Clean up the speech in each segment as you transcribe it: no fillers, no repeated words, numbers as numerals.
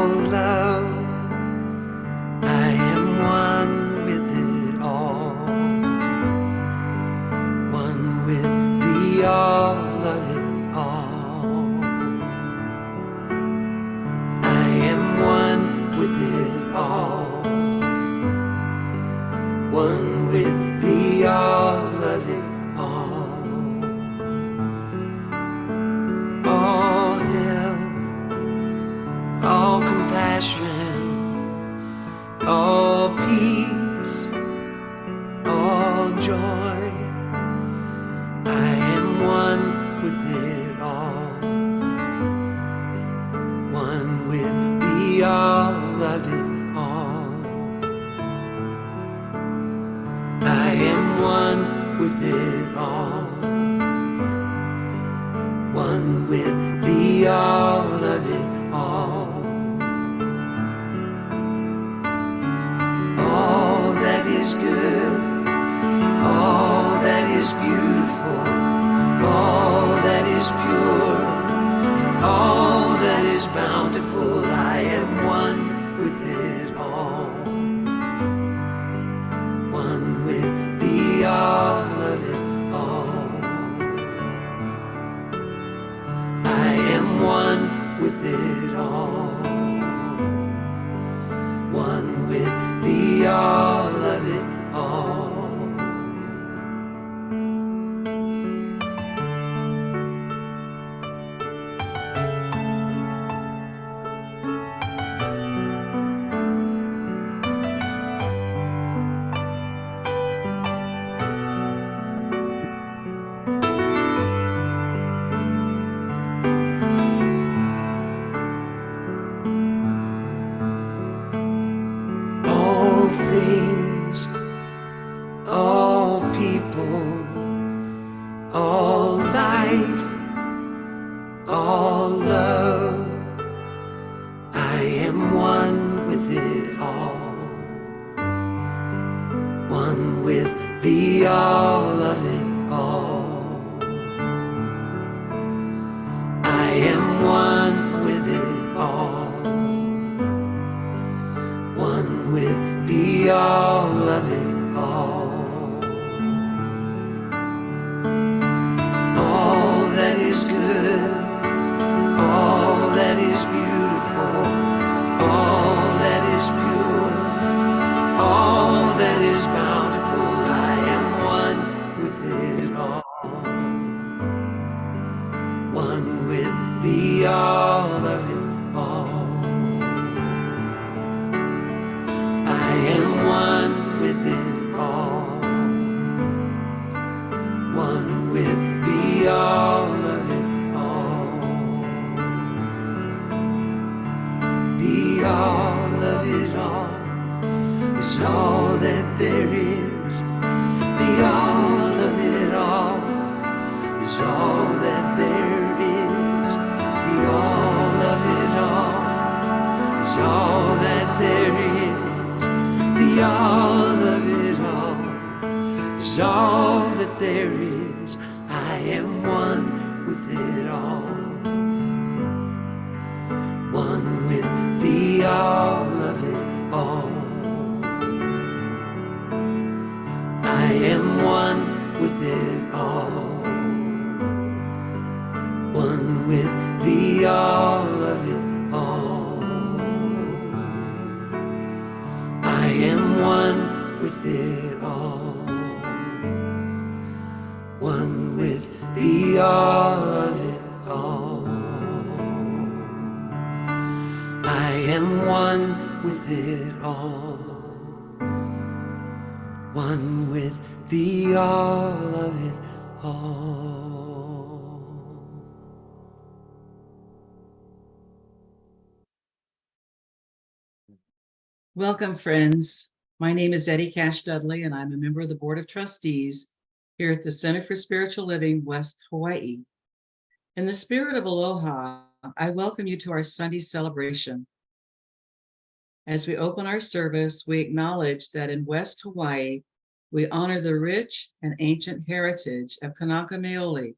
all love. I am one with it all, one with the all of it all. I am one with it all, one with the all of it all. All health, all compassion, all peace, all joy. I am one with it all, one with the all of it all. I am one with it all, one with the all of it all. All that is good, all that is beautiful, all that is pure, all that is bountiful. I am one with it all, one with the all of it all. I am one with it all, one with the all of it all. All things, all people, all life, all love. I am one with it all, one with the all of it all. I am one with it all, one with the all of it all. All that is good, all that is beautiful, all that is pure, all that is bountiful. I am one with it all, one with the all of it all. I am one with it all, one with the all of it all. The all of it all is all that there is. The all of it all is all that there is. The all of it all is all that there is. The all of it all is all that there is. I am one with it all, one with the all of it all. I am one with it all, one with the all of it all. I am one with it all, one with the all of it all. I am one with it all, one with the all of it all. Welcome, friends. My name is Eddie Cash Dudley, and I'm a member of the Board of Trustees here at the Center for Spiritual Living, West Hawaii. In the spirit of aloha, I welcome you to our Sunday celebration. As we open our service, we acknowledge that in West Hawaii, we honor the rich and ancient heritage of Kanaka Maoli,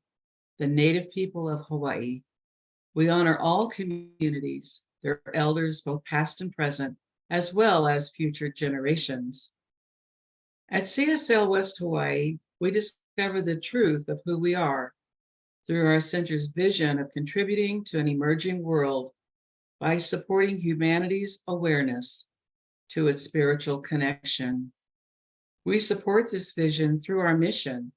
the native people of Hawaii. We honor all communities, their elders, both past and present, as well as future generations. At CSL West Hawaii, we discover the truth of who we are through our center's vision of contributing to an emerging world by supporting humanity's awareness to its spiritual connection. We support this vision through our mission,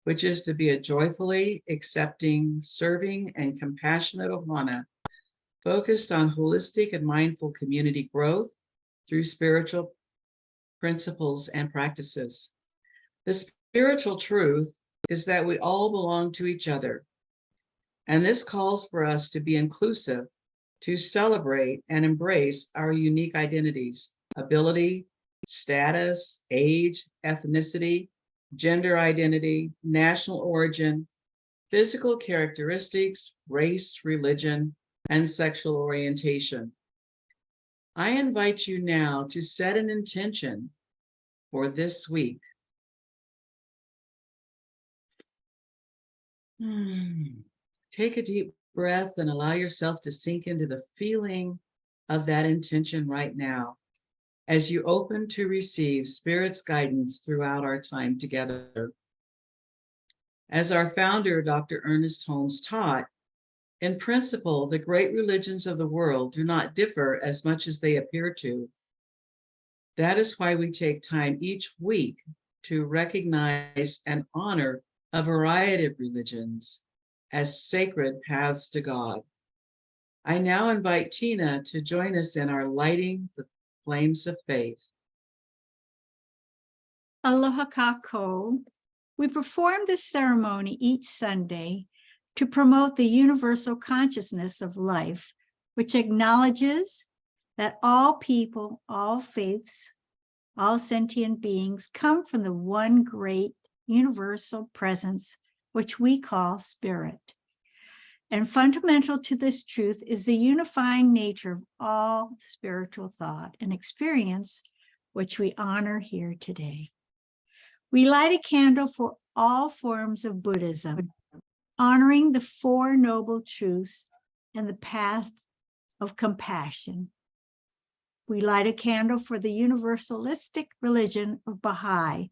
which is to be a joyfully accepting, serving, and compassionate ohana, focused on holistic and mindful community growth through spiritual principles and practices. The spiritual truth is that we all belong to each other, and this calls for us to be inclusive, to celebrate and embrace our unique identities, ability, status, age, ethnicity, gender identity, national origin, physical characteristics, race, religion, and sexual orientation. I invite you now to set an intention for this week. Take a deep breath and allow yourself to sink into the feeling of that intention right now as you open to receive Spirit's guidance throughout our time together. As our founder, Dr. Ernest Holmes, taught, in principle, the great religions of the world do not differ as much as they appear to. That is why we take time each week to recognize and honor a variety of religions as sacred paths to God. I now invite Tina to join us in our Lighting the Flames of Faith. Aloha kako. We perform this ceremony each Sunday to promote the universal consciousness of life, which acknowledges that all people, all faiths, all sentient beings come from the one great universal presence, which we call Spirit. And fundamental to this truth is the unifying nature of all spiritual thought and experience, which we honor here today. We light a candle for all forms of Buddhism, honoring the Four Noble Truths and the path of compassion. We light a candle for the universalistic religion of Baha'i,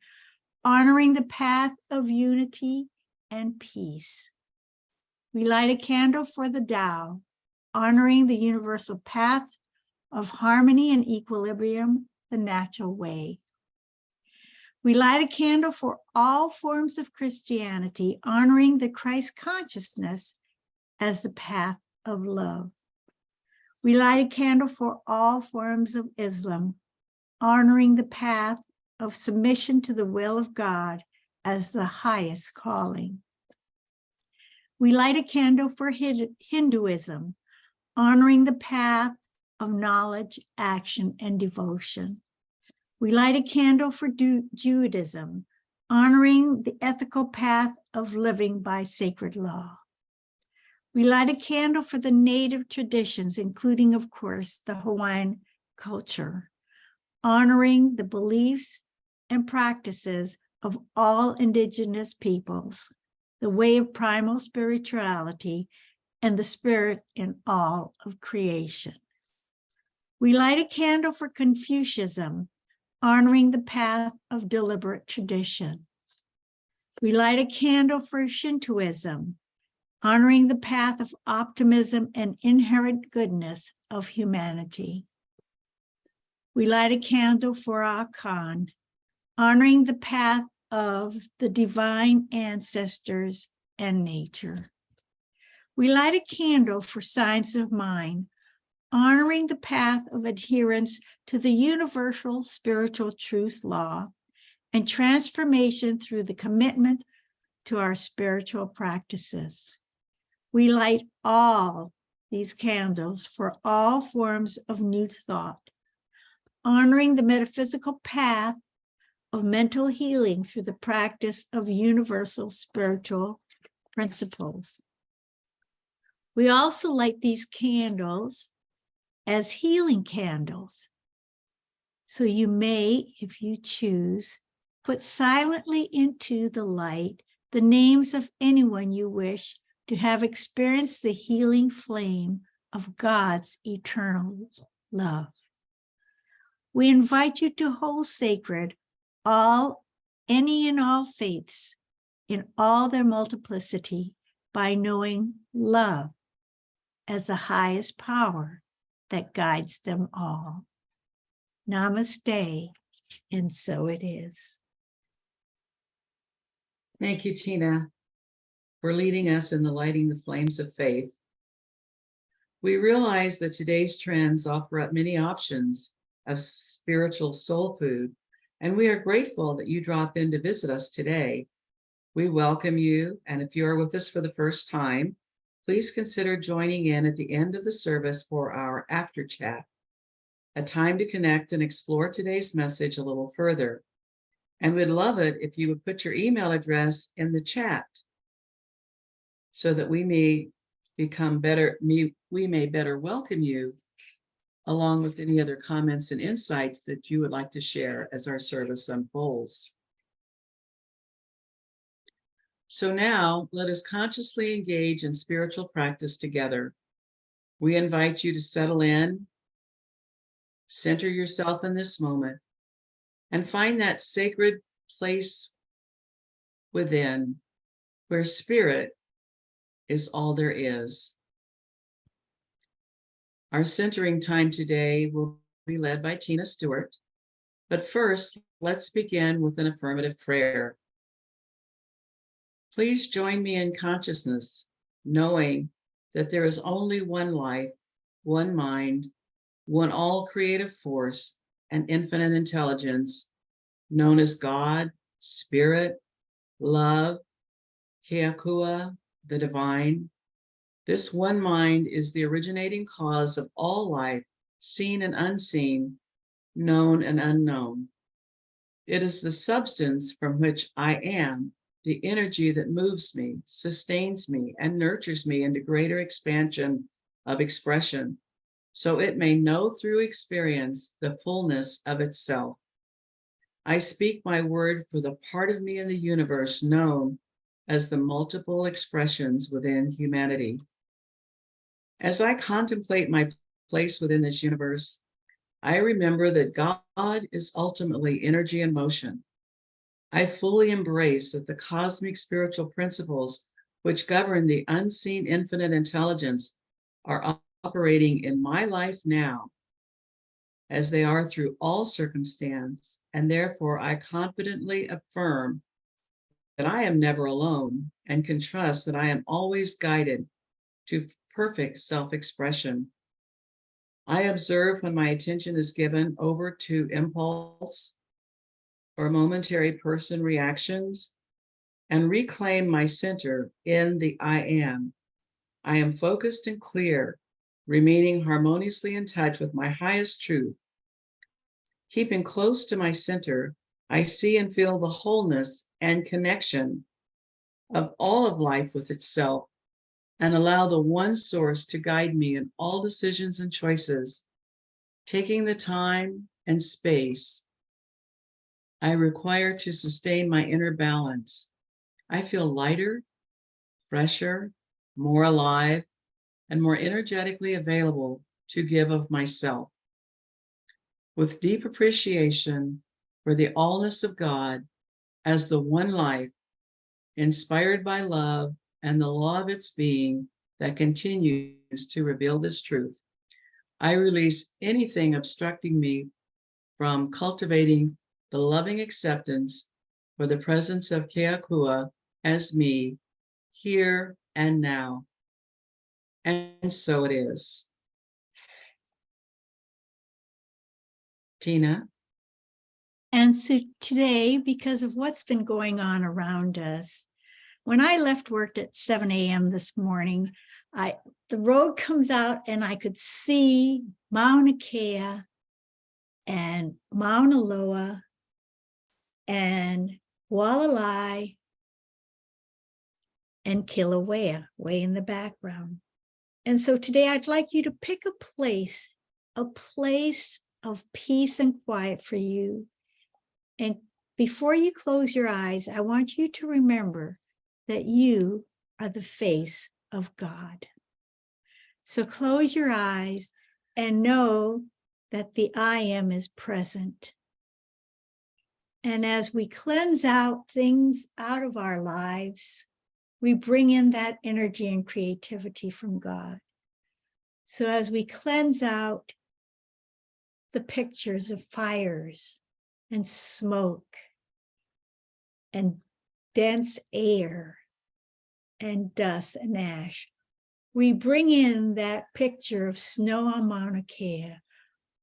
honoring the path of unity and peace. We light a candle for the Tao, honoring the universal path of harmony and equilibrium, the natural way. We light a candle for all forms of Christianity, honoring the Christ consciousness as the path of love. We light a candle for all forms of Islam, honoring the path of submission to the will of God as the highest calling. We light a candle for Hinduism, honoring the path of knowledge, action, and devotion. We light a candle for Judaism, honoring the ethical path of living by sacred law. We light a candle for the native traditions, including, of course, the Hawaiian culture, honoring the beliefs and practices of all indigenous peoples, the way of primal spirituality, and the spirit in all of creation. We light a candle for Confucianism, honoring the path of deliberate tradition. We light a candle for Shintoism, honoring the path of optimism and inherent goodness of humanity. We light a candle for Akan, honoring the path of the divine ancestors and nature. We light a candle for Science of Mind, honoring the path of adherence to the universal spiritual truth law and transformation through the commitment to our spiritual practices. We light all these candles for all forms of new thought, honoring the metaphysical path of mental healing through the practice of universal spiritual principles. We also light these candles as healing candles. So you may, if you choose, put silently into the light the names of anyone you wish to have experienced the healing flame of God's eternal love. We invite you to hold sacred any and all faiths in all their multiplicity by knowing love as the highest power that guides them all. Namaste, and so it is. Thank you, Tina, for leading us in the lighting the flames of faith. We realize that today's trends offer up many options of spiritual soul food, and we are grateful that you drop in to visit us today. We welcome you, and if you are with us for the first time, please consider joining in at the end of the service for our after chat, a time to connect and explore today's message a little further. And we'd love it if you would put your email address in the chat so that we may better welcome you, along with any other comments and insights that you would like to share as our service unfolds. So now let us consciously engage in spiritual practice together. We invite you to settle in, center yourself in this moment, and find that sacred place within where spirit is all there is. Our centering time today will be led by Tina Stewart. But first, let's begin with an affirmative prayer. Please join me in consciousness, knowing that there is only one life, one mind, one all creative force, and infinite intelligence, known as God, Spirit, Love, Keakua, the Divine. This one mind is the originating cause of all life, seen and unseen, known and unknown. It is the substance from which I am, the energy that moves me, sustains me, and nurtures me into greater expansion of expression, so it may know through experience the fullness of itself. I speak my word for the part of me in the universe known as the multiple expressions within humanity. As I contemplate my place within this universe, I remember that God is ultimately energy and motion. I fully embrace that the cosmic spiritual principles which govern the unseen infinite intelligence are operating in my life now, as they are through all circumstance, and therefore I confidently affirm that I am never alone and can trust that I am always guided to perfect self-expression. I observe when my attention is given over to impulse or momentary person reactions and reclaim my center in the I am. I am focused and clear, remaining harmoniously in touch with my highest truth. Keeping close to my center, I see and feel the wholeness and connection of all of life with itself, and allow the one source to guide me in all decisions and choices, taking the time and space I require to sustain my inner balance. I feel lighter, fresher, more alive, and more energetically available to give of myself. With deep appreciation for the allness of God as the one life, inspired by love and the law of its being that continues to reveal this truth, I release anything obstructing me from cultivating the loving acceptance for the presence of Keakua as me, here and now. And so it is. Tina? And so today, because of what's been going on around us, when I left work at 7 a.m. this morning, the road comes out and I could see Mauna Kea and Mauna Loa and Walalai and Kilauea way in the background. And so today I'd like you to pick a place of peace and quiet for you. And before you close your eyes, I want you to remember that you are the face of God. So close your eyes and know that the I am is present. And as we cleanse out things out of our lives, we bring in that energy and creativity from God. So as we cleanse out the pictures of fires and smoke and dense air and dust and ash, we bring in that picture of snow on Mauna Kea,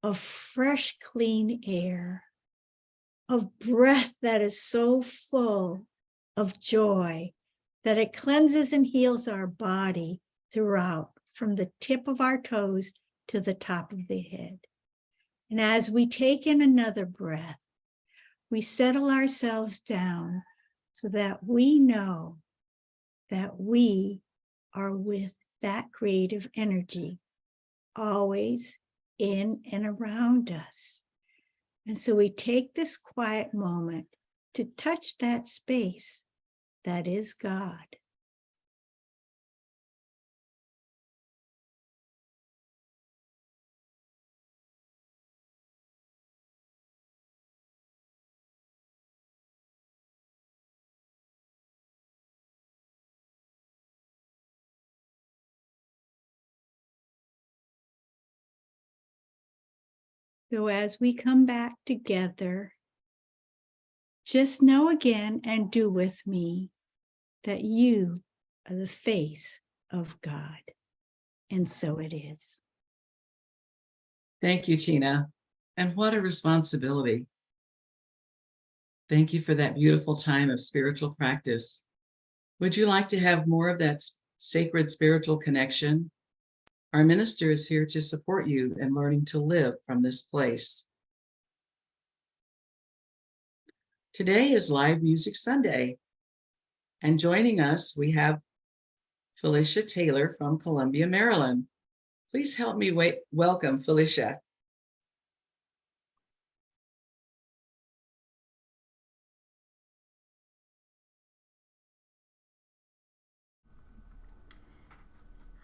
of fresh, clean air, of breath that is so full of joy that it cleanses and heals our body throughout, from the tip of our toes to the top of the head. And as we take in another breath, we settle ourselves down so that we know that we are with that creative energy always in and around us. And so we take this quiet moment to touch that space that is God. So as we come back together, just know again and do with me that you are the face of God. And so it is. Thank you, Tina. And what a responsibility. Thank you for that beautiful time of spiritual practice. Would you like to have more of that sacred spiritual connection? Our minister is here to support you in learning to live from this place. Today is Live Music Sunday, and joining us, we have Felicia Taylor from Columbia, Maryland. Please help me welcome Felicia.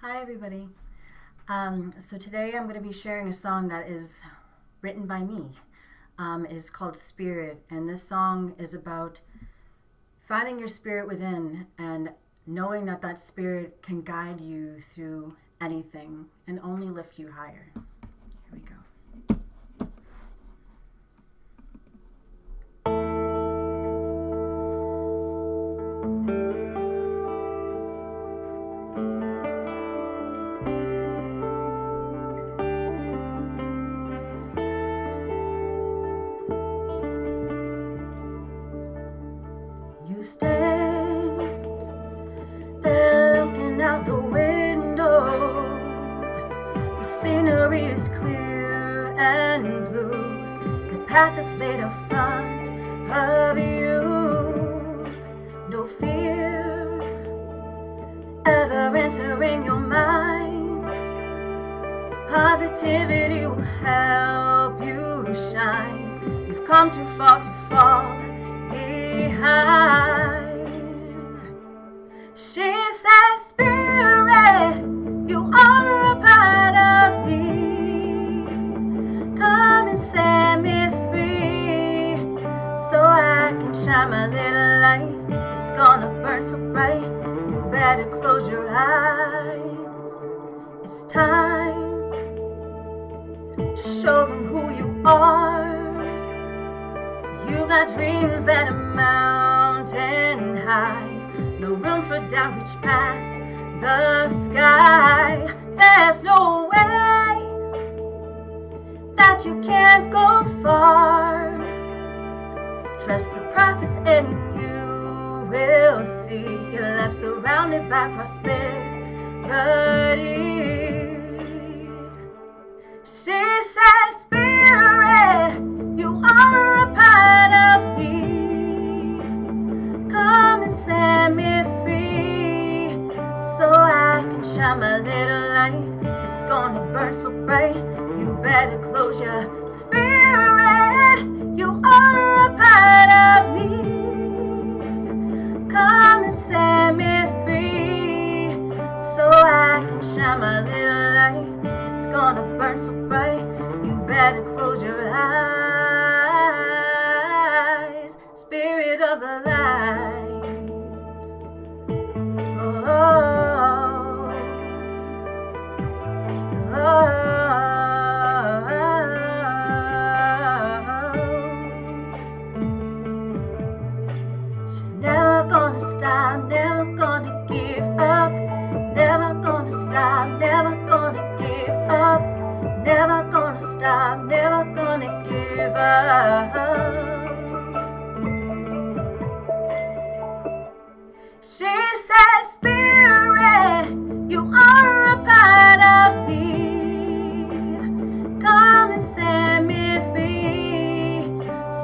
Hi, everybody. So today I'm going to be sharing a song that is written by me. It is called Spirit, and this song is about finding your spirit within and knowing that that spirit can guide you through anything and only lift you higher. Here we go. You stand there looking out the window. The scenery is clear and blue. The path is laid in front of you. No fear ever entering your mind. Positivity will help you shine. You've come too far to fall behind. She said, Spirit, you are a part of me. Come and set me free, so I can shine my little light. It's gonna burn so bright, you better close your eyes. It's time to show them who you are. You got dreams that are mountain high. No room for doubt, reach past the sky. There's no way that you can't go far. Trust the process and you will see your life surrounded by prosperity. She said, Spirit, you are a part of me. Come and set me free, so I can shine my little light. It's gonna burn so bright, you better close your spirit. You are a part of me. Come and set me free, so I can shine my little light. better close your eyes, spirit of the light. Oh, oh, oh. She's never gonna stop, never gonna give up, never gonna stop, never gonna give up, never gonna stop, never gonna give up. She said, Spirit, you are a part of me. Come and set me free,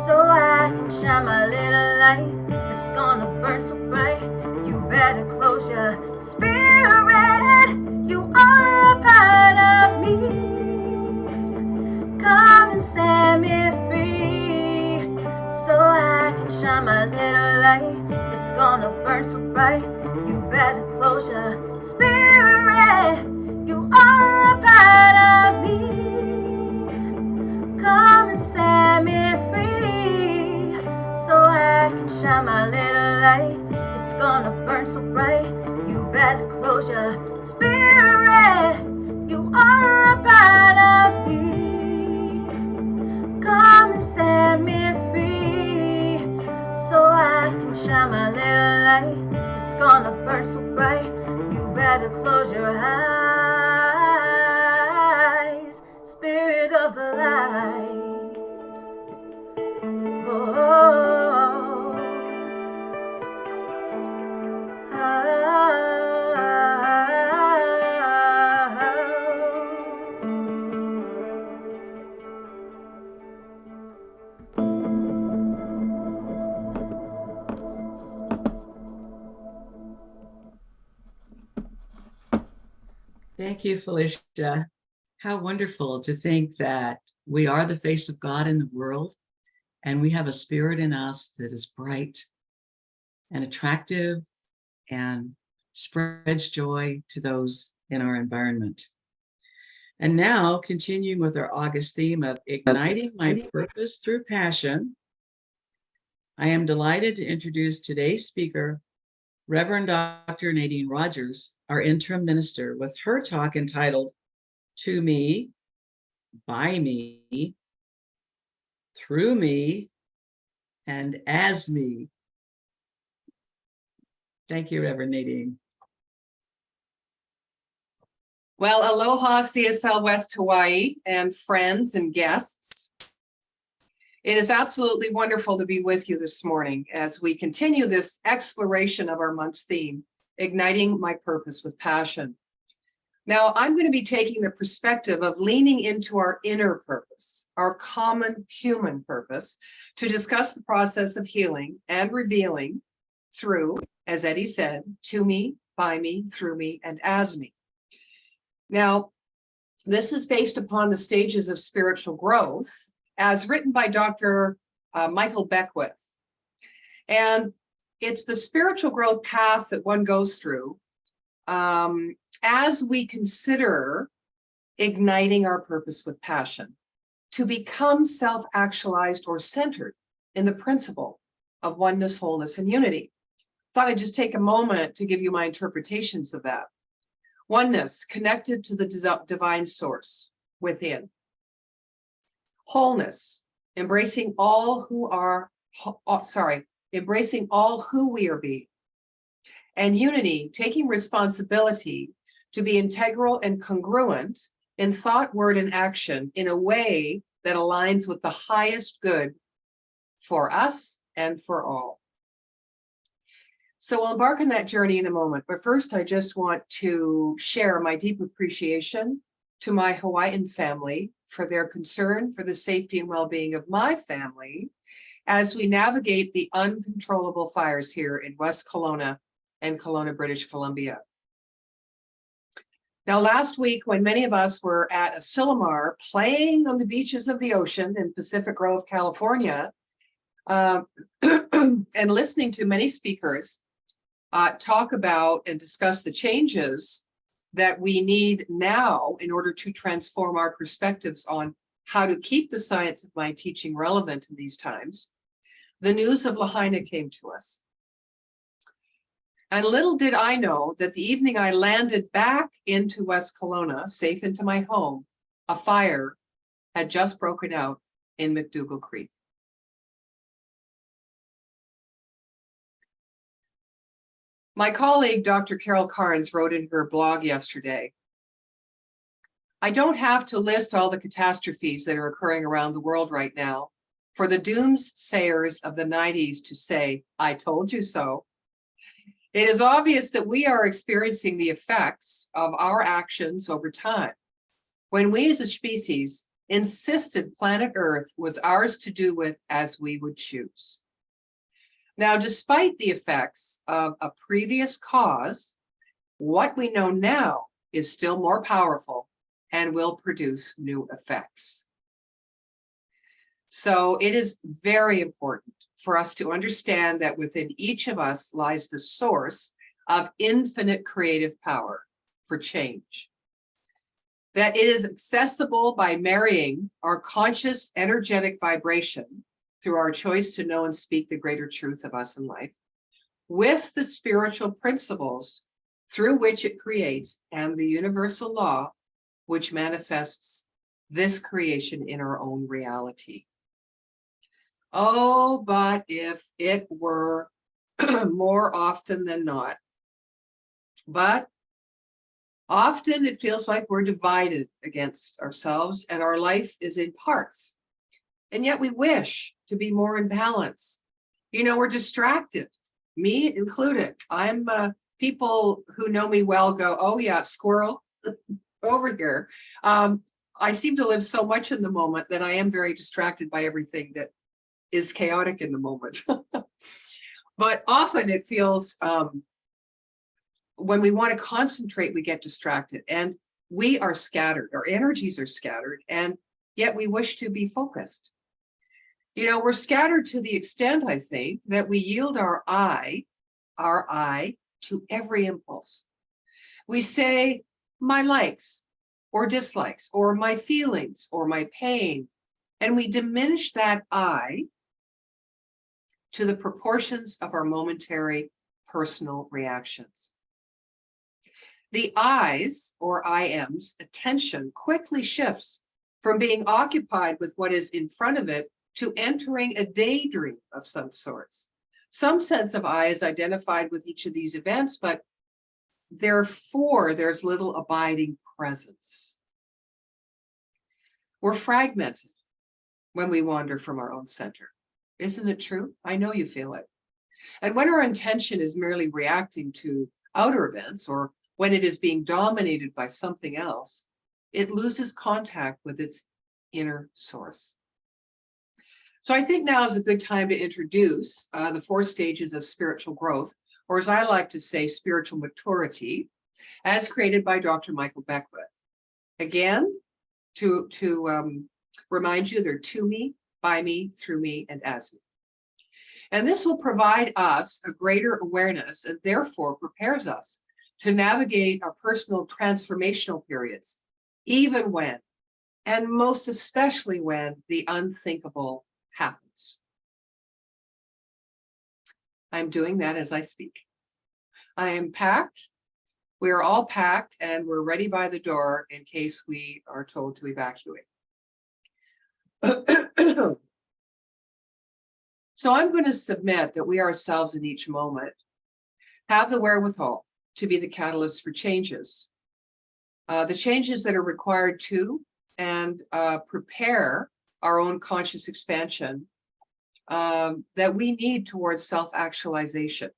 so I can shine my little light. It's gonna burn so bright. You better close your spirit. You are a part of me. Come and set me free, so I can shine my little light. It's gonna burn so bright. You better close your spirit. You are a part of me. Come and set me free, so I can shine my little light. It's gonna burn so bright. You better close your spirit. You are a part of me. Come and set me free, so I can shine my little light. It's gonna burn so bright. You better close your eyes, spirit of the light. Oh, Thank you, Felicia. How wonderful to think that we are the face of God in the world, and we have a spirit in us that is bright and attractive and spreads joy to those in our environment. And now, continuing with our August theme of igniting my purpose through passion, I am delighted to introduce today's speaker, Reverend Dr. Nadene Rogers, our interim minister, with her talk entitled, To Me, By Me, Through Me, and As Me. Thank you, Reverend Nadene. Well, aloha CSL West Hawaii and friends and guests. It is absolutely wonderful to be with you this morning as we continue this exploration of our month's theme, Igniting My Purpose with Passion. Now, I'm going to be taking the perspective of leaning into our inner purpose, our common human purpose, to discuss the process of healing and revealing through, as Eddie said, to me, by me, through me, and as me. Now, this is based upon the stages of spiritual growth as written by Dr. Michael Beckwith. And it's the spiritual growth path that one goes through as we consider igniting our purpose with passion to become self-actualized or centered in the principle of oneness, wholeness, and unity. Thought I'd just take a moment to give you my interpretations of that. Oneness, connected to the divine source within. Wholeness, embracing all who we are being. And unity, taking responsibility to be integral and congruent in thought, word, and action in a way that aligns with the highest good for us and for all. So we'll embark on that journey in a moment. But first, I just want to share my deep appreciation to my Hawaiian family for their concern for the safety and well-being of my family as we navigate the uncontrollable fires here in West Kelowna and Kelowna, British Columbia. Now, last week, when many of us were at Asilomar playing on the beaches of the ocean in Pacific Grove, California, and listening to many speakers talk about and discuss the changes that we need now in order to transform our perspectives on how to keep the science of my teaching relevant in these times, the news of Lahaina came to us. And little did I know that the evening I landed back into West Kelowna, safe into my home, a fire had just broken out in McDougall Creek. My colleague, Dr. Carol Carnes, wrote in her blog yesterday, I don't have to list all the catastrophes that are occurring around the world right now for the doomsayers of the 90s to say, I told you so. It is obvious that we are experiencing the effects of our actions over time. When we as a species insisted planet Earth was ours to do with as we would choose. Now, despite the effects of a previous cause, what we know now is still more powerful and will produce new effects. So it is very important for us to understand that within each of us lies the source of infinite creative power for change. That it is accessible by marrying our conscious energetic vibration through our choice to know and speak the greater truth of us in life with the spiritual principles through which it creates and the universal law which manifests this creation in our own reality. Oh, but if it were more often than not. But often it feels like we're divided against ourselves and our life is in parts. And yet we wish to be more in balance. You know, we're distracted, me included. People who know me well go, oh yeah, squirrel over here. I seem to live so much in the moment that I am very distracted by everything that is chaotic in the moment. But often it feels, when we want to concentrate, we get distracted and we are scattered, our energies are scattered, and yet we wish to be focused. You know, we're scattered to the extent, I think, that we yield our I to every impulse. We say my likes or dislikes or my feelings or my pain, and we diminish that I to the proportions of our momentary personal reactions. The I's or IM's attention quickly shifts from being occupied with what is in front of it to entering a daydream of some sorts. Some sense of I is identified with each of these events, but therefore there's little abiding presence. We're fragmented when we wander from our own center. Isn't it true? I know you feel it. And when our intention is merely reacting to outer events or when it is being dominated by something else, it loses contact with its inner source. So I think now is a good time to introduce the 4 stages of spiritual growth, or as I like to say, spiritual maturity, as created by Dr. Michael Beckwith. Again, to remind you, they're to me, by me, through me, and as me. And this will provide us a greater awareness and therefore prepares us to navigate our personal transformational periods, even when, and most especially when, the unthinkable happens. I'm doing that as I speak. I am packed. We are all packed and we're ready by the door in case we are told to evacuate. So I'm going to submit that we ourselves in each moment have the wherewithal to be the catalyst for changes. The changes that are required to and prepare our own conscious expansion that we need towards self-actualization.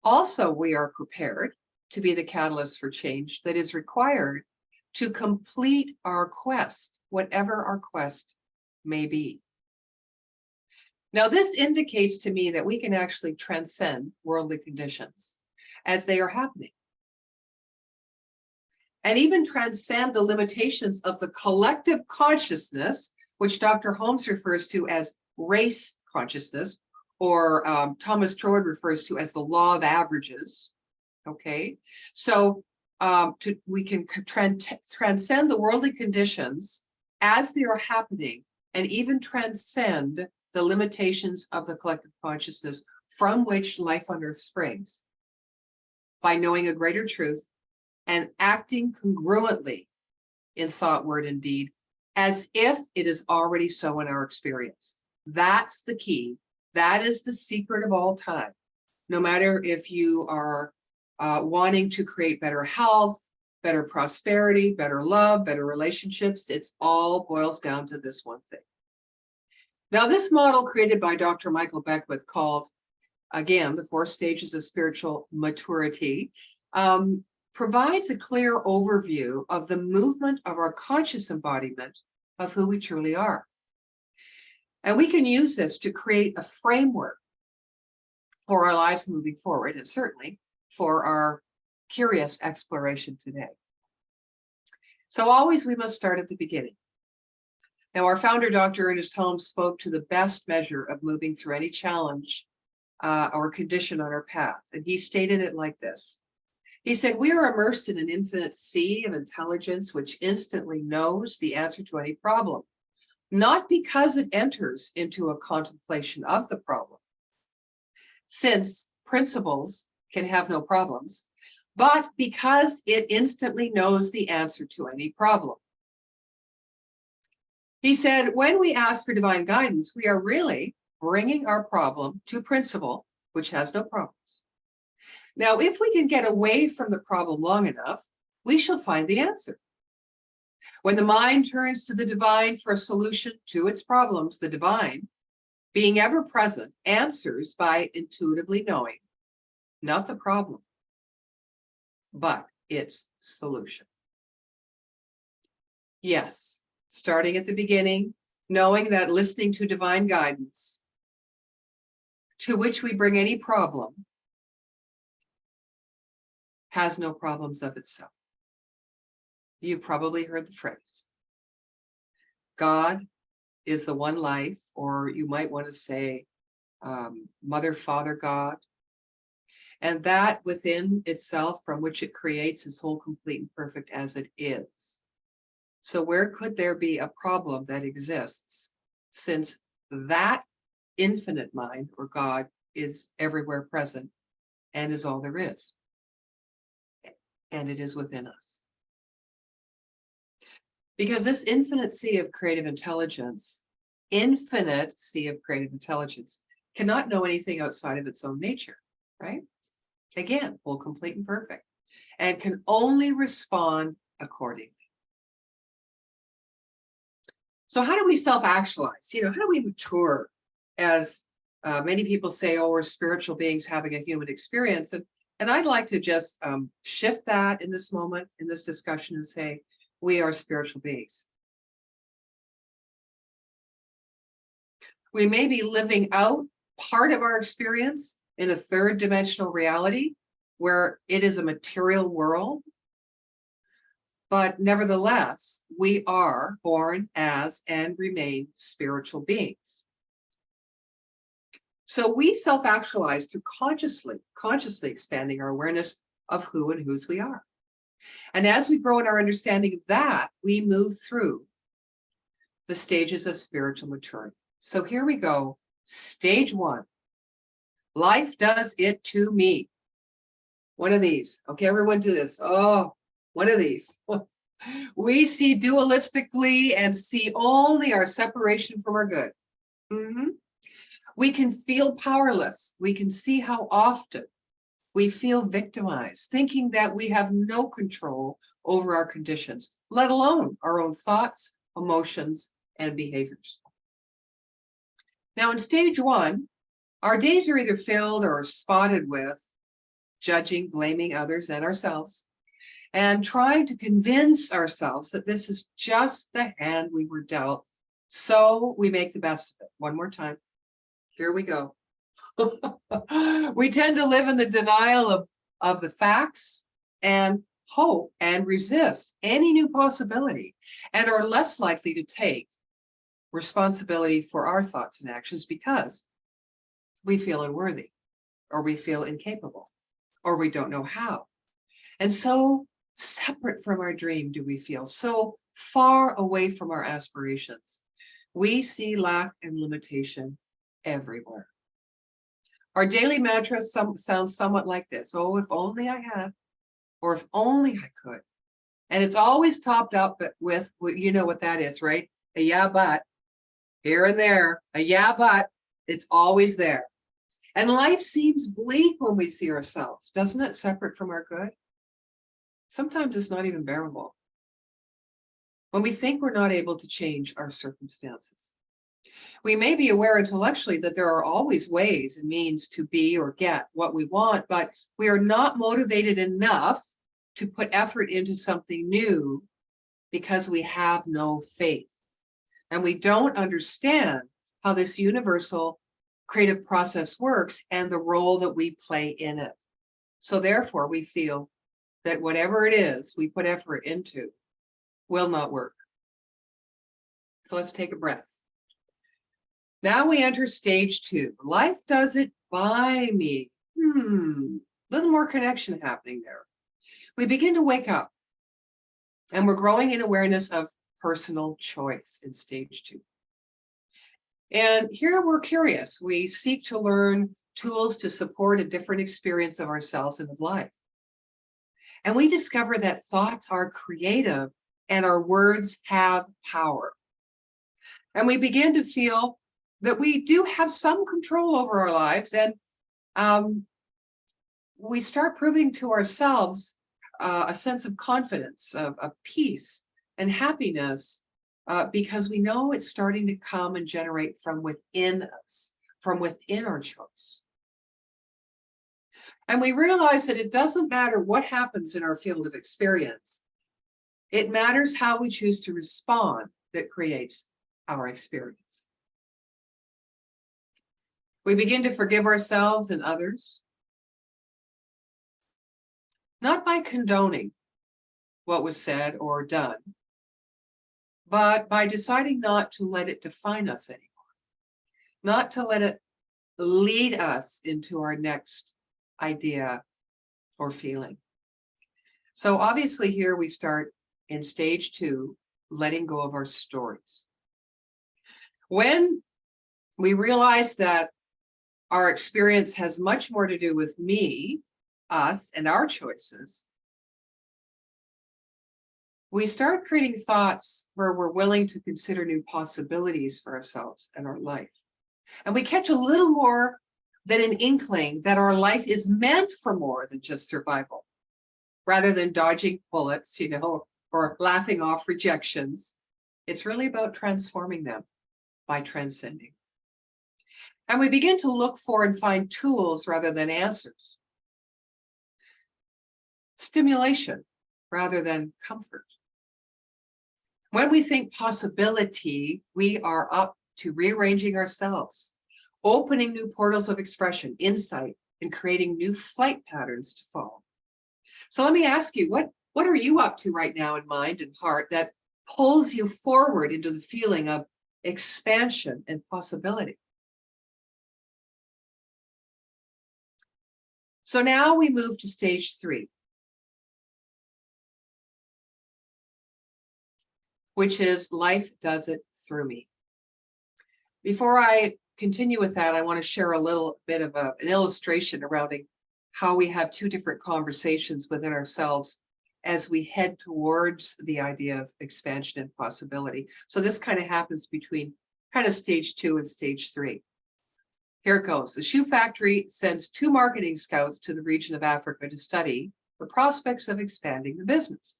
Also, we are prepared to be the catalyst for change that is required to complete our quest, whatever our quest may be. Now, this indicates to me that we can actually transcend worldly conditions as they are happening, and even transcend the limitations of the collective consciousness, which Dr. Holmes refers to as race consciousness, or Thomas Troward refers to as the law of averages. Okay, so we can transcend the worldly conditions as they are happening and even transcend the limitations of the collective consciousness from which life on earth springs, by knowing a greater truth and acting congruently in thought, word, and deed, as if it is already so in our experience. That's the key. That is the secret of all time. No matter if you are wanting to create better health, better prosperity, better love, better relationships, it's all boils down to this one thing. Now, this model created by Dr. Michael Beckwith, called, again, the 4 stages of spiritual maturity, provides a clear overview of the movement of our conscious embodiment of who we truly are. And we can use this to create a framework for our lives moving forward, and certainly for our curious exploration today. So always we must start at the beginning. Now, our founder, Dr. Ernest Holmes, spoke to the best measure of moving through any challenge or condition on our path. And he stated it like this. He said, "We are immersed in an infinite sea of intelligence which instantly knows the answer to any problem, not because it enters into a contemplation of the problem, since principles can have no problems, but because it instantly knows the answer to any problem." He said, when we ask for divine guidance, we are really bringing our problem to principle, which has no problems. Now, if we can get away from the problem long enough, we shall find the answer. When the mind turns to the divine for a solution to its problems, the divine, being ever present, answers by intuitively knowing, not the problem, but its solution. Yes, starting at the beginning, knowing that listening to divine guidance, to which we bring any problem, has no problems of itself. You've probably heard the phrase, God is the one life, or you might want to say Mother, Father, God, and that within itself from which it creates is whole, complete, and perfect as it is. So where could there be a problem that exists, since that infinite mind, or God, is everywhere present and is all there is? And it is within us. Because this infinite sea of creative intelligence cannot know anything outside of its own nature, right? Again, whole, complete, and perfect, and can only respond accordingly. So how do we self-actualize? How do we mature? As many people say, oh, we're spiritual beings having a human experience. And I'd like to just shift that in this moment, in this discussion, and say, we are spiritual beings. We may be living out part of our experience in a third dimensional reality where it is a material world, but nevertheless, we are born as and remain spiritual beings. So we self-actualize through consciously expanding our awareness of who and whose we are. And as we grow in our understanding of that, we move through the stages of spiritual maturity. So here we go. Stage 1. Life does it to me. One of these. Okay, everyone do this. Oh, one of these. We see dualistically and see only our separation from our good. We can feel powerless. We can see how often we feel victimized, thinking that we have no control over our conditions, let alone our own thoughts, emotions, and behaviors. Now, in stage 1, our days are either filled or spotted with judging, blaming others and ourselves, and trying to convince ourselves that this is just the hand we were dealt. So we make the best of it. One more time. Here we go. We tend to live in the denial of the facts and hope and resist any new possibility, and are less likely to take responsibility for our thoughts and actions because we feel unworthy, or we feel incapable, or we don't know how. And so separate from our dream do we feel, so far away from our aspirations. We see lack and limitation everywhere. Our daily mantra sounds somewhat like this: oh, if only I had, or if only I could. And it's always topped up with, you know what that is, right? A yeah, but, here and there, a yeah, but, it's always there. And life seems bleak when we see ourselves, doesn't it? Separate from our good. Sometimes it's not even bearable. When we think we're not able to change our circumstances. We may be aware intellectually that there are always ways and means to be or get what we want, but we are not motivated enough to put effort into something new because we have no faith. And we don't understand how this universal creative process works and the role that we play in it. So therefore, we feel that whatever it is we put effort into will not work. So let's take a breath. Now we enter stage 2. Life does it by me. Little more connection happening there. We begin to wake up, and we're growing in awareness of personal choice in stage 2. And here we're curious. We seek to learn tools to support a different experience of ourselves and of life. And we discover that thoughts are creative and our words have power. And we begin to feel that we do have some control over our lives, and we start proving to ourselves a sense of confidence, of peace and happiness, because we know it's starting to come and generate from within us, from within our choice. And we realize that it doesn't matter what happens in our field of experience. It matters how we choose to respond that creates our experience. We begin to forgive ourselves and others, not by condoning what was said or done, but by deciding not to let it define us anymore, not to let it lead us into our next idea or feeling. So obviously here we start in stage 2, letting go of our stories. When we realize that our experience has much more to do with me, us, and our choices, we start creating thoughts where we're willing to consider new possibilities for ourselves and our life. And we catch a little more than an inkling that our life is meant for more than just survival. Rather than dodging bullets, or laughing off rejections, it's really about transforming them by transcending. And we begin to look for and find tools rather than answers. Stimulation rather than comfort. When we think possibility, we are up to rearranging ourselves, opening new portals of expression, insight, and creating new flight patterns to follow. So let me ask you, what are you up to right now in mind and heart that pulls you forward into the feeling of expansion and possibility? So now we move to stage 3, which is life does it through me. Before I continue with that, I want to share a little bit of an illustration around how we have 2 different conversations within ourselves as we head towards the idea of expansion and possibility. So this kind of happens between stage 2 and stage 3. Here it goes. The shoe factory sends 2 marketing scouts to the region of Africa to study the prospects of expanding the business.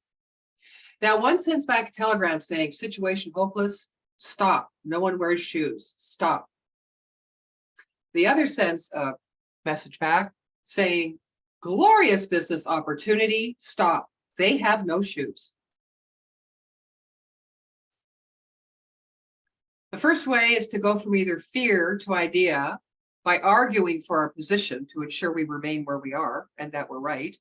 Now, one sends back a telegram saying, situation hopeless, stop. No one wears shoes, stop. The other sends a message back saying, glorious business opportunity, stop. They have no shoes. The first way is to go from either fear to idea by arguing for our position to ensure we remain where we are and that we're right.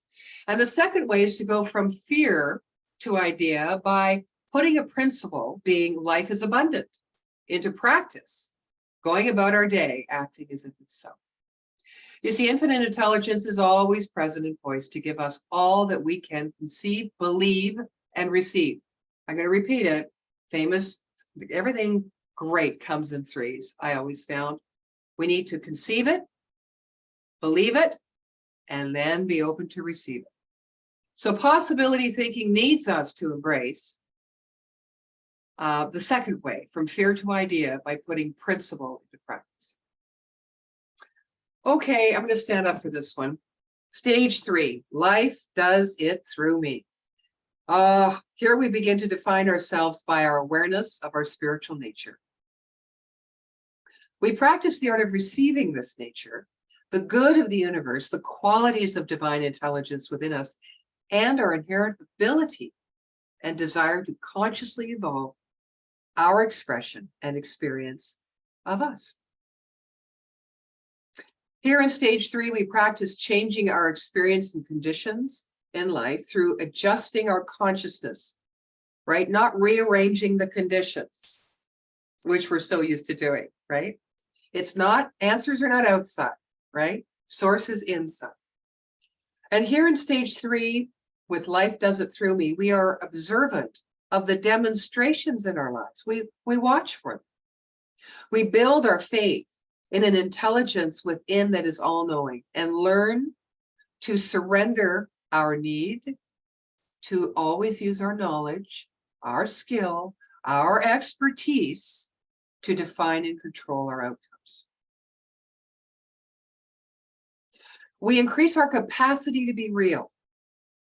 And the second way is to go from fear to idea by putting a principle, being life is abundant, into practice, going about our day, acting as if it's so. You see, infinite intelligence is always present and poised to give us all that we can conceive, believe, and receive. I'm going to repeat it. Famous, everything great comes in threes. I always found we need to conceive it, believe it, and then be open to receive it. So possibility thinking needs us to embrace the second way, from fear to idea, by putting principle into practice. Okay, I'm going to stand up for this one. Stage 3, life does it through me. Here we begin to define ourselves by our awareness of our spiritual nature. We practice the art of receiving this nature, the good of the universe, the qualities of divine intelligence within us, and our inherent ability and desire to consciously evolve our expression and experience of us. Here in stage 3, we practice changing our experience and conditions in life through adjusting our consciousness, right? Not rearranging the conditions, which we're so used to doing, right? It's not, answers are not outside, right? Source is inside. And here in stage 3, with life does it through me, we are observant of the demonstrations in our lives. We watch for them. We build our faith in an intelligence within that is all-knowing, and learn to surrender our need to always use our knowledge, our skill, our expertise to define and control our outcomes. We increase our capacity to be real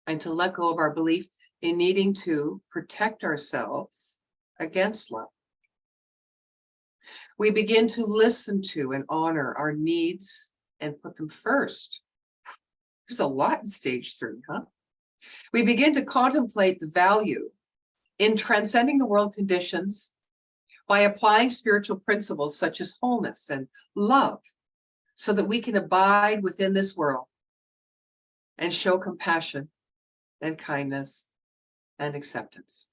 and to let go of our belief in needing to protect ourselves against love. We begin to listen to and honor our needs and put them first. There's a lot in stage 3, huh? We begin to contemplate the value in transcending the world conditions by applying spiritual principles such as wholeness and love, so that we can abide within this world and show compassion and kindness and acceptance.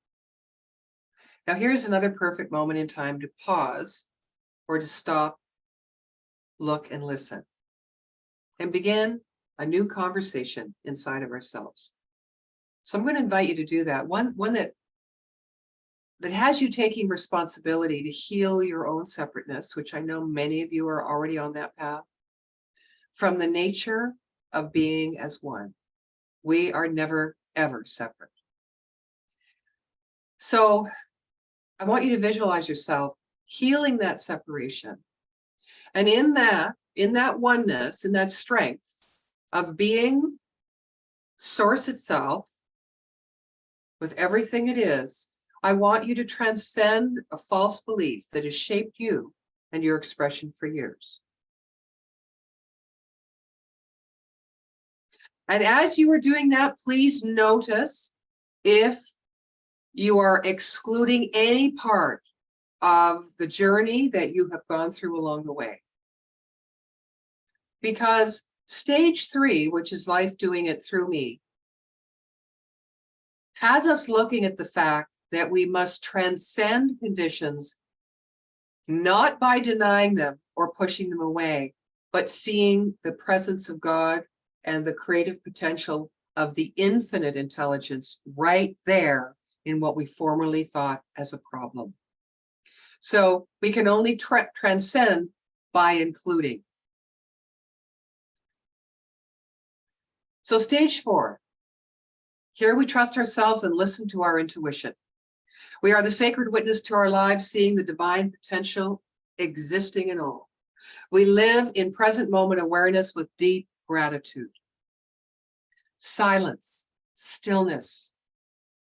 Now, here's another perfect moment in time to pause or to stop, look, and listen, and begin a new conversation inside of ourselves. So I'm going to invite you to do that. One that has you taking responsibility to heal your own separateness, which I know many of you are already on that path, from the nature of being as one. We are never, ever separate. So I want you to visualize yourself healing that separation. And in that oneness, in that strength of being source itself with everything it is, I want you to transcend a false belief that has shaped you and your expression for years. And as you are doing that, please notice if you are excluding any part of the journey that you have gone through along the way. Because stage 3, which is life doing it through me, has us looking at the fact that we must transcend conditions, not by denying them or pushing them away, but seeing the presence of God and the creative potential of the infinite intelligence right there in what we formerly thought as a problem. So we can only transcend by including. So stage 4, here we trust ourselves and listen to our intuition. We are the sacred witness to our lives, seeing the divine potential existing in all. We live in present moment awareness with deep gratitude. Silence, stillness,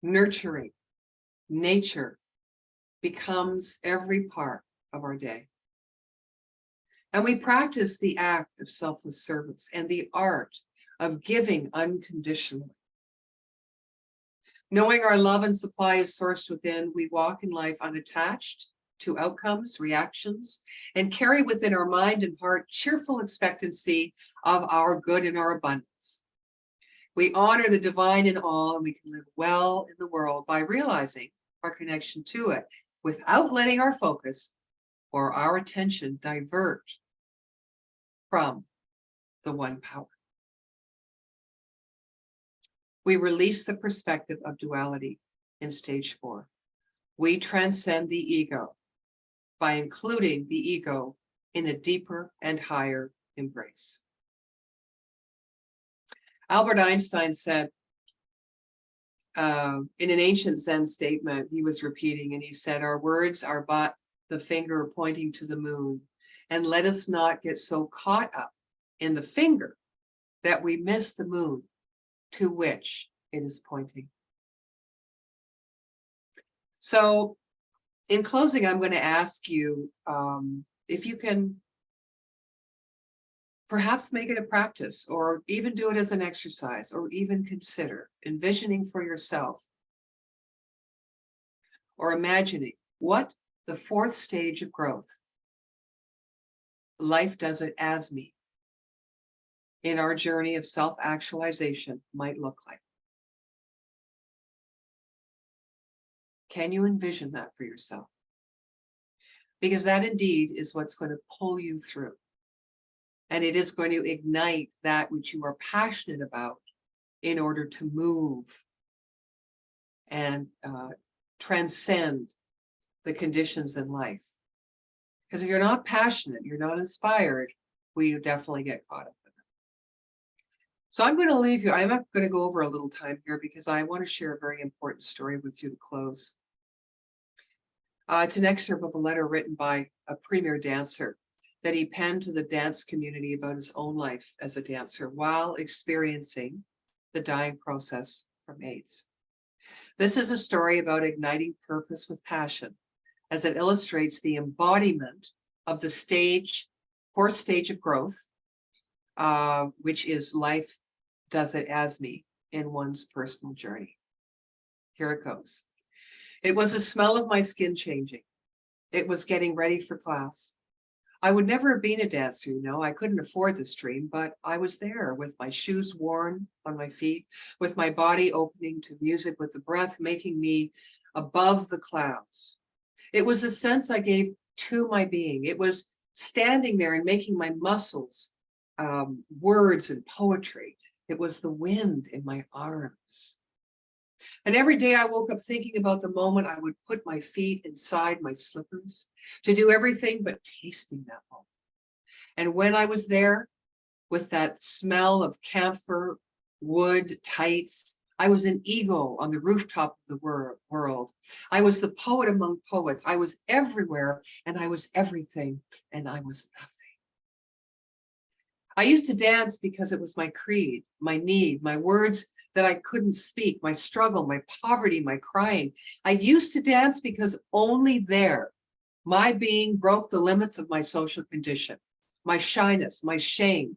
nurturing, nature becomes every part of our day. And we practice the act of selfless service and the art of giving unconditionally. Knowing our love and supply is sourced within, we walk in life unattached to outcomes, reactions, and carry within our mind and heart cheerful expectancy of our good and our abundance. We honor the divine in all, and we can live well in the world by realizing our connection to it without letting our focus or our attention divert from the one power. We release the perspective of duality in stage 4. We transcend the ego by including the ego in a deeper and higher embrace. Albert Einstein said, in an ancient Zen statement, he was repeating, and he said, "Our words are but the finger pointing to the moon, and let us not get so caught up in the finger that we miss the moon to which it is pointing." So in closing, I'm going to ask you if you can perhaps make it a practice, or even do it as an exercise, or even consider envisioning for yourself or imagining what the 4th stage of growth, life does it as me, in our journey of self-actualization might look like. Can you envision that for yourself? Because that indeed is what's going to pull you through. And it is going to ignite that which you are passionate about in order to move and transcend the conditions in life. Because if you're not passionate, you're not inspired, we definitely get caught up with it. So I'm going to leave you. I'm not going to go over a little time here because I want to share a very important story with you to close. It's an excerpt of a letter written by a premier dancer that he penned to the dance community about his own life as a dancer while experiencing the dying process from AIDS. This is a story about igniting purpose with passion, as it illustrates the embodiment of the 4th stage of growth, which is life does it as me in one's personal journey. Here it goes. It was the smell of my skin changing. It was getting ready for class. I would never have been a dancer, you know. I couldn't afford this dream, but I was there with my shoes worn on my feet, with my body opening to music, with the breath making me above the clouds. It was a sense I gave to my being. It was standing there and making my muscles words and poetry. It was the wind in my arms. And every day I woke up thinking about the moment I would put my feet inside my slippers to do everything but tasting that moment. And when I was there with that smell of camphor, wood, tights, I was an eagle on the rooftop of the world. I was the poet among poets. I was everywhere, and I was everything, and I was nothing. I used to dance because it was my creed, my need, my words that I couldn't speak, my struggle, my poverty, my crying. I used to dance because only there my being broke the limits of my social condition, my shyness, my shame.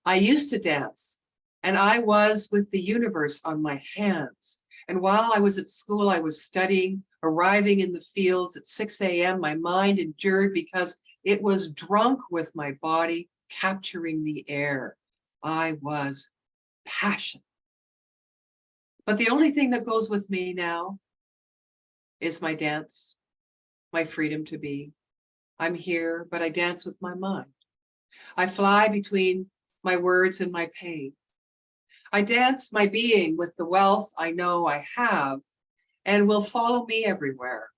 I used to dance, and I was with the universe on my hands. And while I was at school, I was studying, arriving in the fields at 6 a.m. My mind endured because it was drunk with my body capturing the air. I was passion. But the only thing that goes with me now is my dance, my freedom to be. I'm here, but I dance with my mind. I fly between my words and my pain. I dance my being with the wealth I know I have and will follow me everywhere,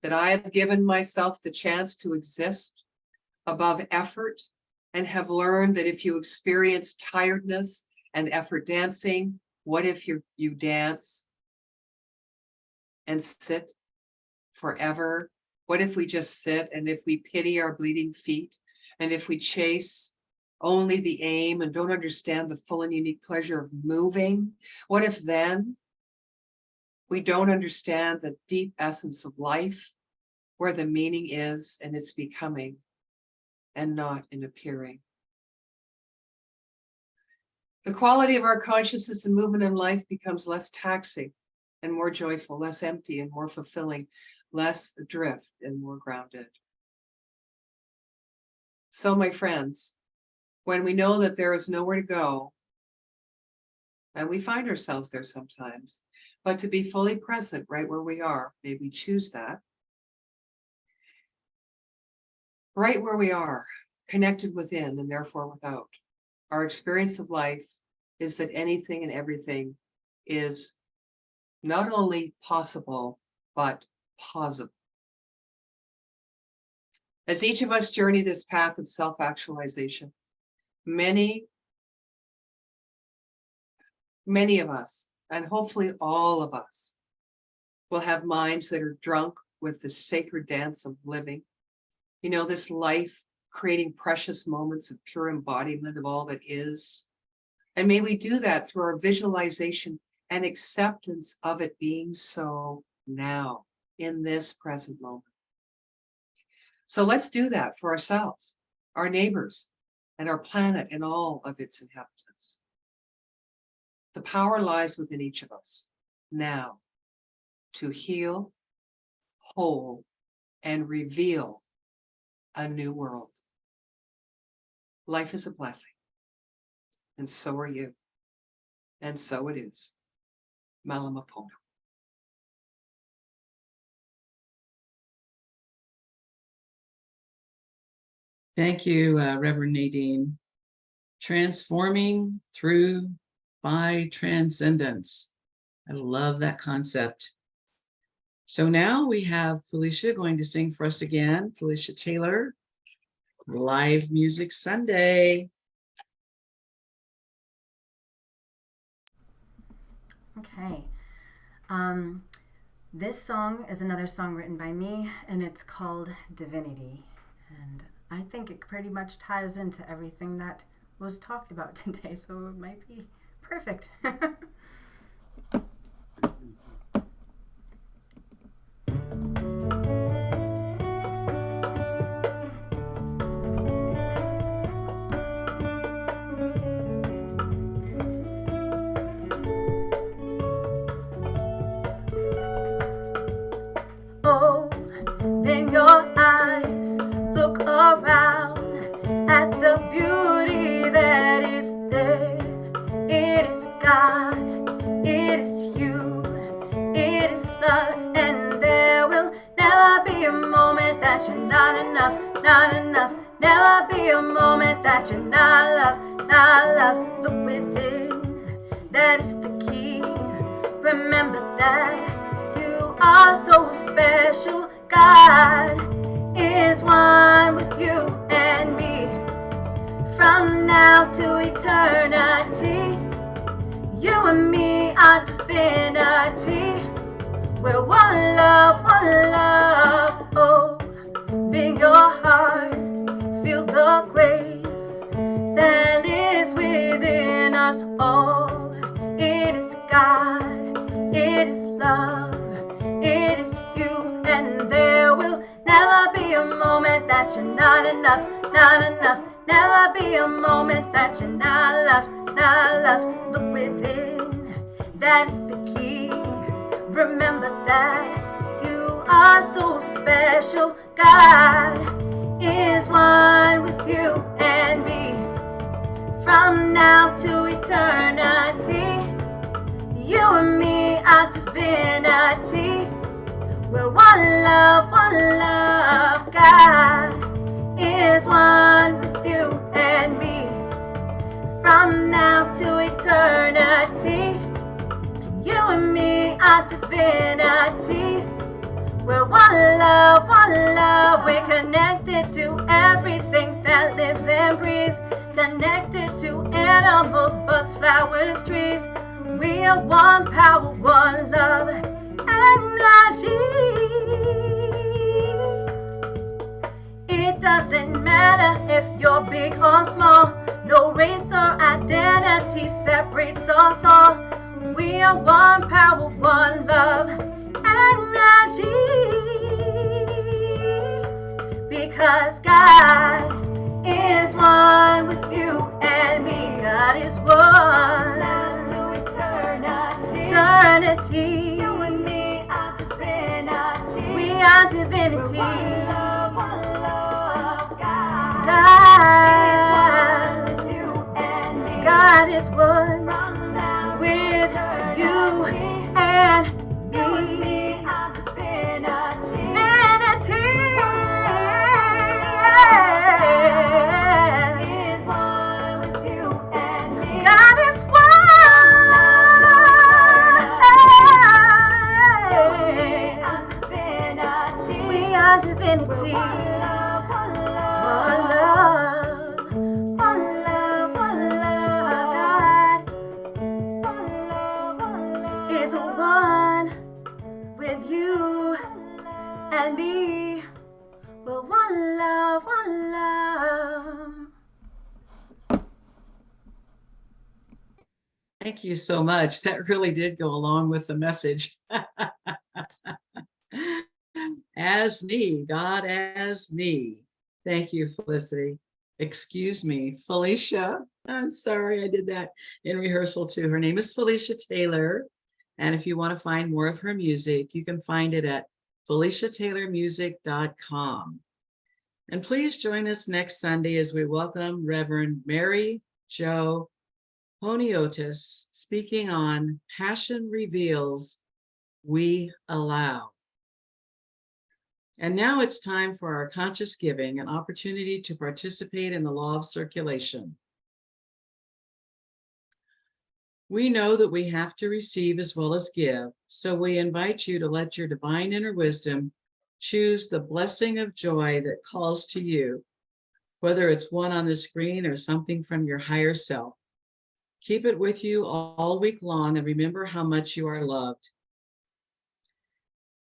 that I have given myself the chance to exist above effort and have learned that if you experience tiredness and effort dancing, what if you dance and sit forever? What if we just sit, and if we pity our bleeding feet, and if we chase only the aim and don't understand the full and unique pleasure of moving? What if then we don't understand the deep essence of life, where the meaning is and it's becoming and not in appearing? The quality of our consciousness and movement in life becomes less taxing and more joyful, less empty and more fulfilling, less adrift and more grounded. So, my friends, when we know that there is nowhere to go, and we find ourselves there sometimes, but to be fully present right where we are, may we choose that. Right where we are, connected within and therefore without. Our experience of life is that anything and everything is not only possible, but possible. As each of us journey this path of self-actualization, many of us, and hopefully all of us, will have minds that are drunk with the sacred dance of living. You know, this life creating precious moments of pure embodiment of all that is. And may we do that through our visualization and acceptance of it being so now, in this present moment. So let's do that for ourselves, our neighbors, and our planet and all of its inhabitants. The power lies within each of us now to heal, whole, and reveal a new world. Life is a blessing, and so are you. And so it is. Malamapono. Thank you, Reverend Nadine. Transforming through by transcendence. I love that concept. So now we have Felicia going to sing for us again. Felicia Taylor, Live Music Sunday. Okay. This song is another song written by me, and it's called Divinity. And I think it pretty much ties into everything that was talked about today, so it might be perfect. Open your eyes, look around at the beauty that is there. It is God, it is you, it is love, and there will never be a moment that you're not enough, not enough. Never be a moment that you're not loved, not loved. Look within, that is the key. Remember that you are so special. God is one with you and me. From now to eternity, you and me are divinity. We're one love, one love. Oh, be your heart, feel the grace that is within us all. It is God, it is love, it is you, and there will never be a moment that you're not enough, not enough. Never be a moment that you're not loved, not loved. Look within, that is the key. Remember that you are so special. God is one with you and me. From now to eternity, you and me are divinity. We're one love, one love. God is one with you and me. From now to eternity, you and me are divinity. We're one love, one love. We're connected to everything that lives and breathes. Connected to animals, bugs, flowers, trees. We are one power, one love, energy. It doesn't matter if you're big or small. No race or identity separates us all. We are one power, one love, energy. Because God is one with you and me. God is one. To eternity. You and me are divinity. We are divinity. One love, God. God is one with you and me. God is one with you and me. Thank you so much. That really did go along with the message. As me, God as me. Thank you, Felicity. Excuse me, Felicia. I'm sorry I did that in rehearsal too. Her name is Felicia Taylor. And if you want to find more of her music, you can find it at FeliciaTaylorMusic.com. And please join us next Sunday as we welcome Reverend Mary Jo Honiotis speaking on Passion Reveals, We Allow. And now it's time for our conscious giving, an opportunity to participate in the law of circulation. We know that we have to receive as well as give, so we invite you to let your divine inner wisdom choose the blessing of joy that calls to you, whether it's one on the screen or something from your higher self. Keep it with you all week long and remember how much you are loved.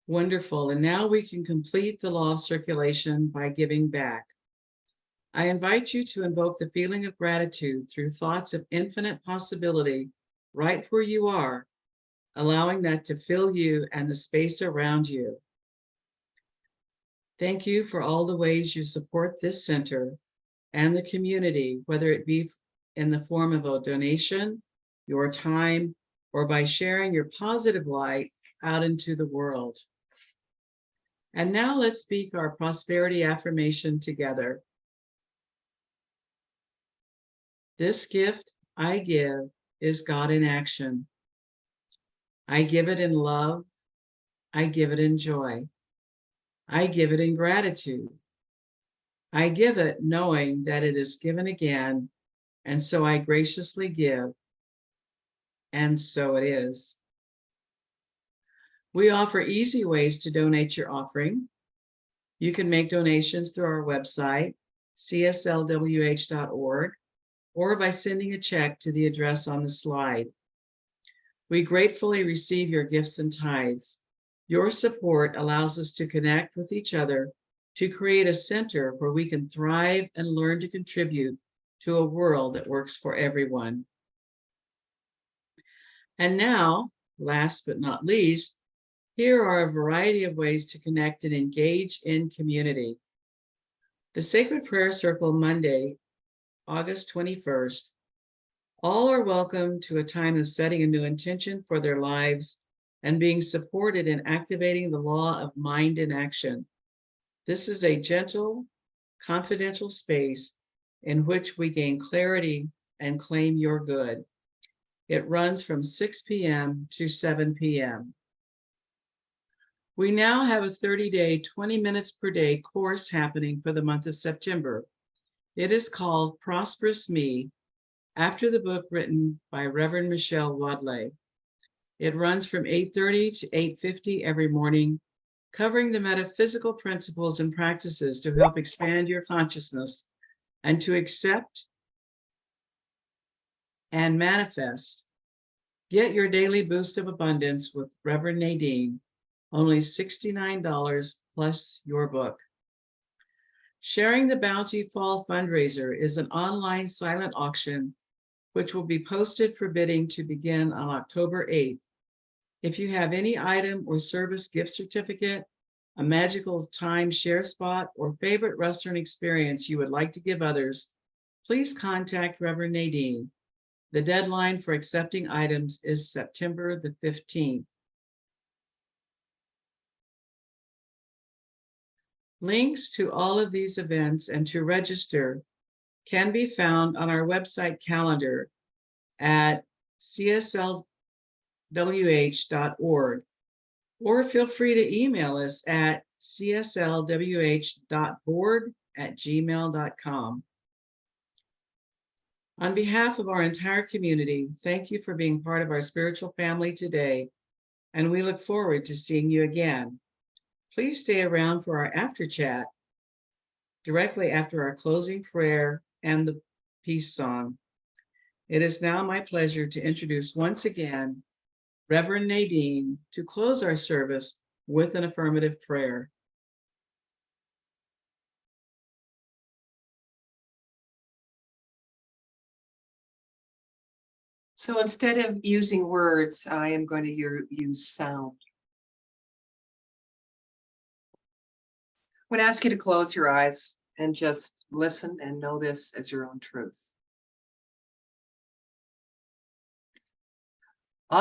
Wonderful. And now we can complete the law of circulation by giving back. I invite you to invoke the feeling of gratitude through thoughts of infinite possibility right where you are, allowing that to fill you and the space around you. Thank you for all the ways you support this center and the community, whether it be in the form of a donation, your time, or by sharing your positive light out into the world. And now let's speak our prosperity affirmation together. This gift I give is God in action. I give it in love. I give it in joy. I give it in gratitude. I give it knowing that it is given again, and so I graciously give, and so it is. We offer easy ways to donate your offering. You can make donations through our website, cslwh.org, or by sending a check to the address on the slide. We gratefully receive your gifts and tithes. Your support allows us to connect with each other to create a center where we can thrive and learn to contribute to a world that works for everyone. And now, last but not least, here are a variety of ways to connect and engage in community. The Sacred Prayer Circle Monday, August 21st. All are welcome to a time of setting a new intention for their lives and being supported in activating the law of mind in action. This is a gentle, confidential space in which we gain clarity and claim your good. It runs from 6 p.m. to 7 p.m. We now have a 30-day, 20 minutes per day course happening for the month of September. It is called Prosperous Me, after the book written by Reverend Michelle Wadley. It runs from 8:30 to 8:50 every morning, covering the metaphysical principles and practices to help expand your consciousness and to accept and manifest. Get your daily boost of abundance with Reverend Nadene, only $69 plus your book. Sharing the Bounty Fall fundraiser is an online silent auction which will be posted for bidding to begin on October 8th. If you have any item or service gift certificate, a magical time share spot, or favorite restaurant experience you would like to give others, please contact Reverend Nadene. The deadline for accepting items is September the 15th. Links to all of these events and to register can be found on our website calendar at cslwh.org, or feel free to email us at cslwh.board@gmail.com. On behalf of our entire community, thank you for being part of our spiritual family today, and we look forward to seeing you again. Please stay around for our after chat directly after our closing prayer and the peace song. It is now my pleasure to introduce once again Reverend Nadene to close our service with an affirmative prayer. So instead of using words, I am going to use sound. I'm going to ask you to close your eyes and just listen and know this as your own truth. I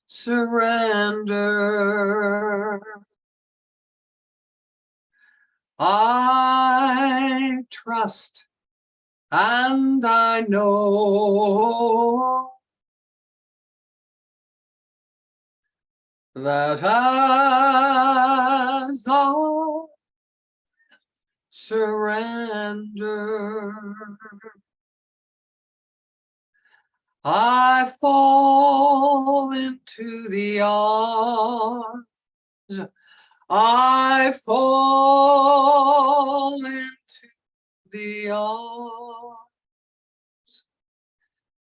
surrender. I trust and I know that as I surrender, I fall into the arms. I fall into the arms.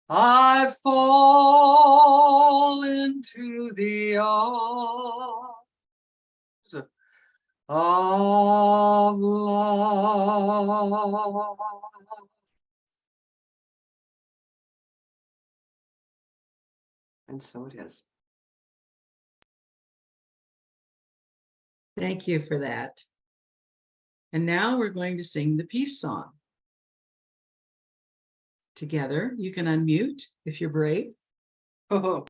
I fall into the arms of love. And so it is. Thank you for that. And now we're going to sing the peace song. Together, you can unmute if you're brave. Oh.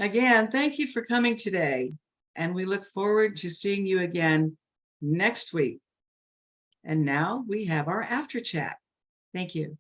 Again, thank you for coming today, and we look forward to seeing you again next week. And now we have our after chat. Thank you.